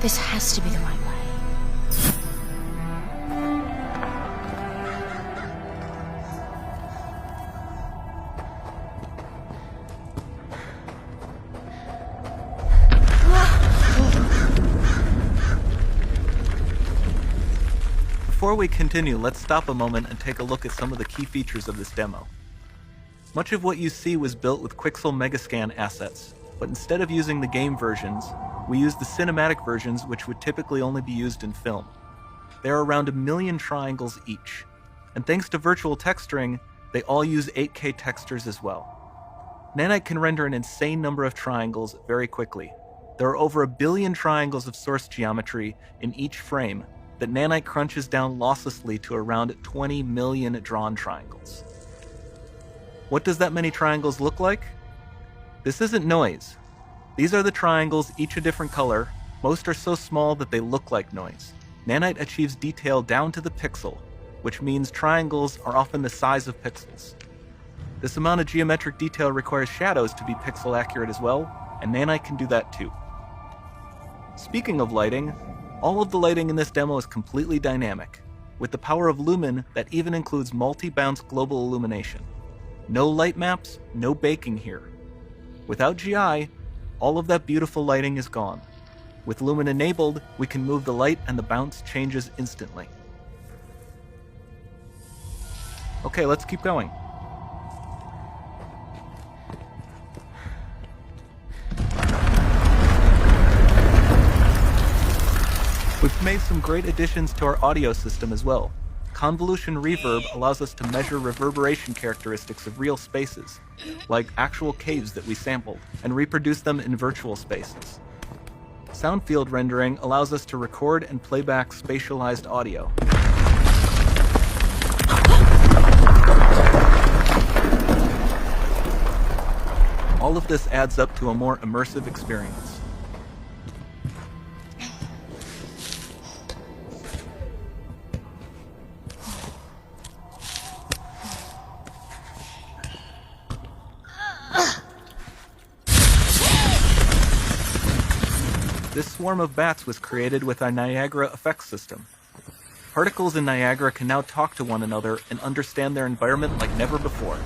This has to be the right way. Before we continue, let's stop a moment and take a look at some of the key features of this demo. Much of what you see was built with Quixel Megascan assets, but instead of using the game versions, we used the cinematic versions, which would typically only be used in film. There are around 1 million triangles each, and thanks to virtual texturing, they all use 8K textures as well. Nanite can render an insane number of triangles very quickly. There are over 1 billion triangles of source geometry in each frame that Nanite crunches down losslessly to around 20 million drawn triangles. What does that many triangles look like? This isn't noise. These are the triangles, each a different color. Most are so small that they look like noise. Nanite achieves detail down to the pixel, which means triangles are often the size of pixels. This amount of geometric detail requires shadows to be pixel accurate as well, and Nanite can do that too. Speaking of lighting, all of the lighting in this demo is completely dynamic, with the power of Lumen that even includes multi-bounce global illumination. No light maps, no baking here. Without GI, all of that beautiful lighting is gone. With Lumen enabled, we can move the light and the bounce changes instantly. Okay, let's keep going. We've made some great additions to our audio system as well. Convolution reverb allows us to measure reverberation characteristics of real spaces, like actual caves that we sampled, and reproduce them in virtual spaces. Sound field rendering allows us to record and play back spatialized audio. All of this adds up to a more immersive experience. This swarm of bats was created with our Niagara effects system. Particles in Niagara can now talk to one another and understand their environment like never before.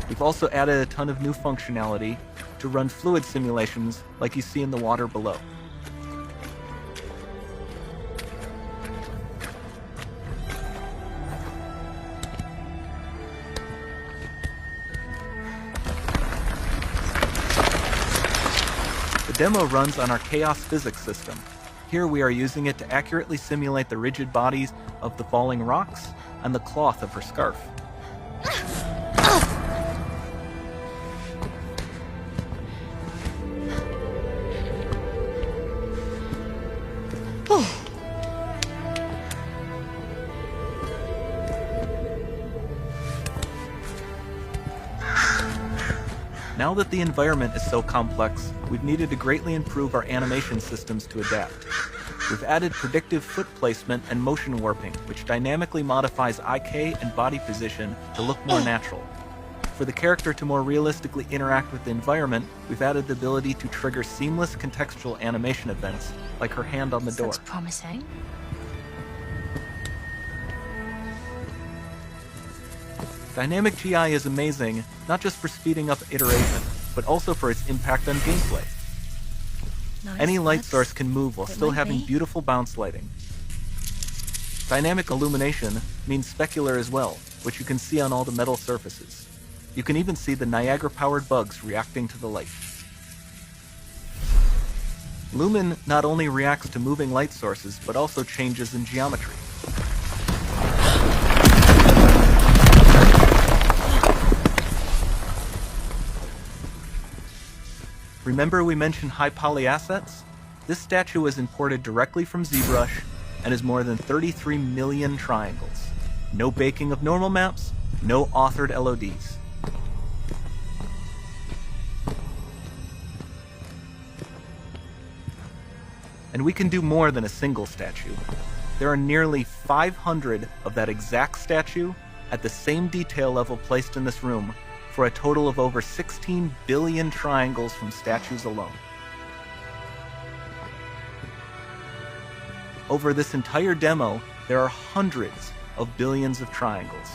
We've also added a ton of new functionality to run fluid simulations like you see in the water below. The demo runs on our chaos physics system. Here we are using it to accurately simulate the rigid bodies of the falling rocks and the cloth of her scarf. Now that the environment is so complex, we've needed to greatly improve our animation systems to adapt. We've added predictive foot placement and motion warping, which dynamically modifies IK and body position to look more natural. For the character to more realistically interact with the environment, we've added the ability to trigger seamless contextual animation events, like her hand on the door. Sounds promising. Dynamic GI is amazing, not just for speeding up iteration, but also for its impact on gameplay. Nice. Any light source can move while It still might having be. beautiful bounce lighting. Dynamic illumination means specular as well, which you can see on all the metal surfaces. You can even see the Niagara-powered bugs reacting to the light. Lumen not only reacts to moving light sources, but also changes in geometry. Remember we mentioned high poly assets? This statue was imported directly from ZBrush and is more than 33 million triangles. No baking of normal maps, no authored LODs. And we can do more than a single statue. There are nearly 500 of that exact statue at the same detail level placed in this room for a total of over 16 billion triangles from statues alone. Over this entire demo, there are hundreds of billions of triangles.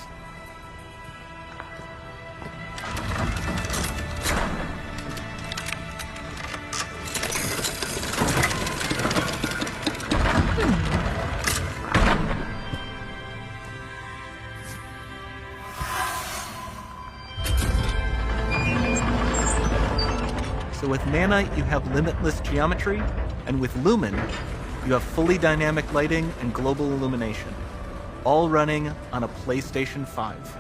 So with Nanite, you have limitless geometry, and with Lumen, you have fully dynamic lighting and global illumination, all running on a PlayStation 5.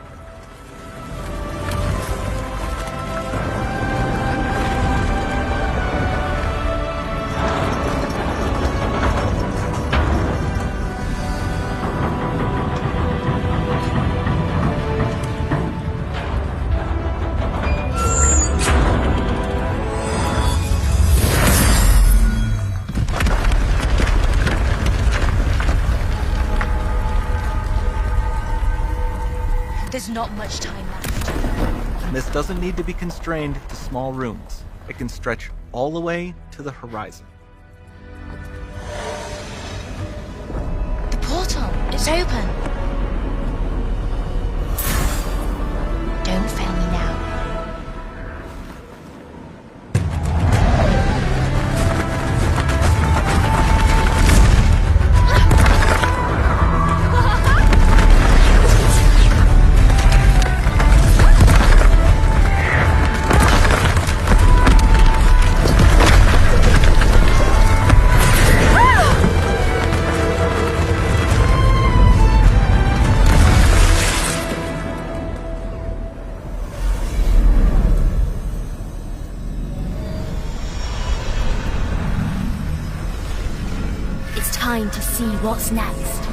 There's not much time left. And this doesn't need to be constrained to small rooms. It can stretch all the way to the horizon. The portal, it's open. Don't fail me now. It's time to see what's next.